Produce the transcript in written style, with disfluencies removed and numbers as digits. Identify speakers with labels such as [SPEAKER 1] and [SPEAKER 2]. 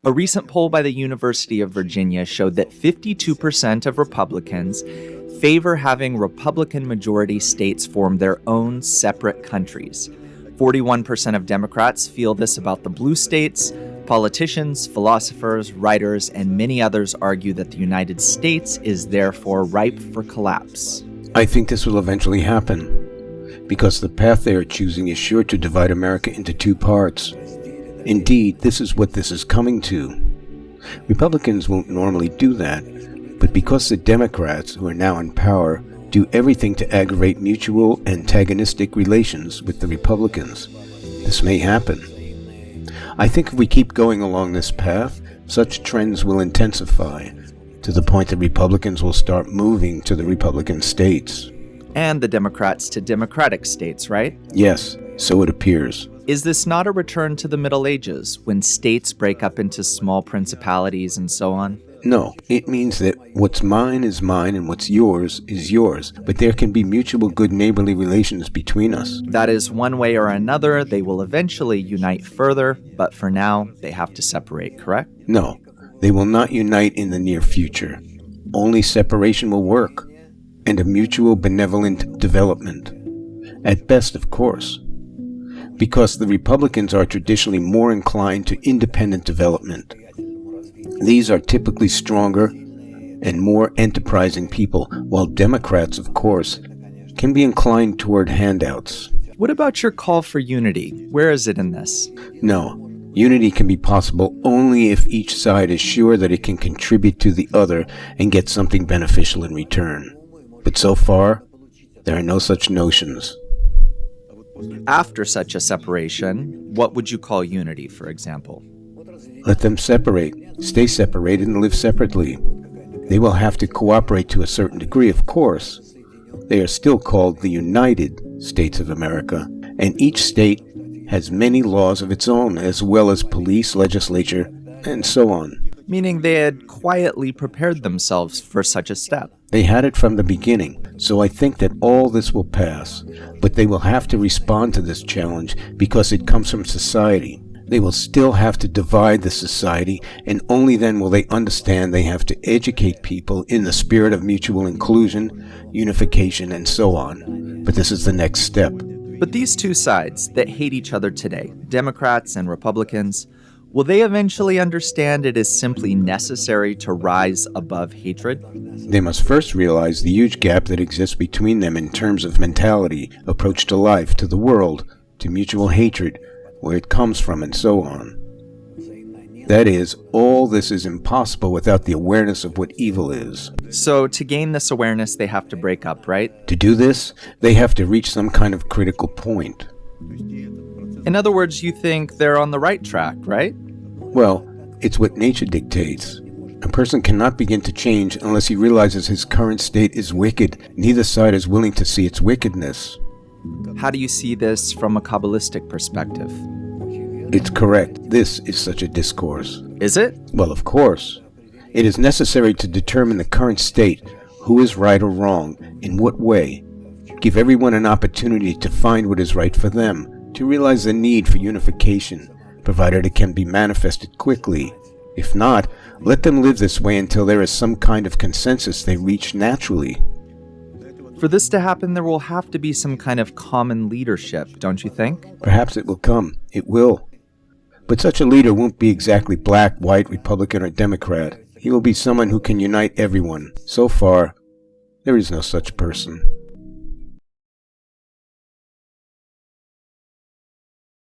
[SPEAKER 1] A recent poll by the University of Virginia showed that 52% of Republicans favor having Republican majority states form their own separate countries. 41% of Democrats feel this about the blue states. Politicians, philosophers, writers, and many others argue that the United States is therefore ripe for collapse.
[SPEAKER 2] I think this will eventually happen, because the path they are choosing is sure to divide America into two parts. Indeed, this is what this is coming to. Republicans won't normally do that, but because the Democrats, who are now in power, do everything to aggravate mutual antagonistic relations with the Republicans, this may happen. I think if we keep going along this path, such trends will intensify, to the point that Republicans will start moving to the Republican states.
[SPEAKER 1] And the Democrats to Democratic states, right?
[SPEAKER 2] Yes, so it appears.
[SPEAKER 1] Is this not a return to the Middle Ages, when states break up into small principalities and so on?
[SPEAKER 2] No, it means that what's mine is mine and what's yours is yours, but there can be mutual good neighborly relations between us.
[SPEAKER 1] That is, one way or another, they will eventually unite further, but for now, they have to separate, correct?
[SPEAKER 2] No, they will not unite in the near future. Only separation will work, and a mutual benevolent development. At best, of course. Because the Republicans are traditionally more inclined to independent development. These are typically stronger and more enterprising people, while Democrats, of course, can be inclined toward handouts.
[SPEAKER 1] What about your call for unity? Where is it in this?
[SPEAKER 2] No, unity can be possible only if each side is sure that it can contribute to the other and get something beneficial in return. But so far, there are no such notions.
[SPEAKER 1] After such a separation, what would you call unity, for example?
[SPEAKER 2] Let them separate, stay separated, and live separately. They will have to cooperate to a certain degree, of course. They are still called the United States of America, and each state has many laws of its own, as well as police, legislature, and so on.
[SPEAKER 1] Meaning they had quietly prepared themselves for such a step.
[SPEAKER 2] They had it from the beginning, so I think that all this will pass, but they will have to respond to this challenge because it comes from society. They will still have to divide the society, and only then will they understand they have to educate people in the spirit of mutual inclusion, unification, and so on. But this is the next step.
[SPEAKER 1] But these two sides that hate each other today, Democrats and Republicans, will they eventually understand it is simply necessary to rise above hatred?
[SPEAKER 2] They must first realize the huge gap that exists between them in terms of mentality, approach to life, to the world, to mutual hatred, where it comes from, and so on. That is, all this is impossible without the awareness of what evil is.
[SPEAKER 1] So to gain this awareness, they have to break up, right?
[SPEAKER 2] To do this, they have to reach some kind of critical point.
[SPEAKER 1] In other words, you think they're on the right track, right?
[SPEAKER 2] Well, it's what nature dictates. A person cannot begin to change unless he realizes his current state is wicked. Neither side is willing to see its wickedness.
[SPEAKER 1] How do you see this from a Kabbalistic perspective?
[SPEAKER 2] It's correct. This is such a discourse.
[SPEAKER 1] Is it?
[SPEAKER 2] Well, of course. It is necessary to determine the current state, who is right or wrong, in what way. Give everyone an opportunity to find what is right for them, to realize the need for unification, provided it can be manifested quickly. If not, let them live this way until there is some kind of consensus they reach naturally.
[SPEAKER 1] For this to happen, there will have to be some kind of common leadership, don't you think?
[SPEAKER 2] Perhaps it will come. It will. But such a leader won't be exactly black, white, Republican, or Democrat. He will be someone who can unite everyone. So far, there is no such person.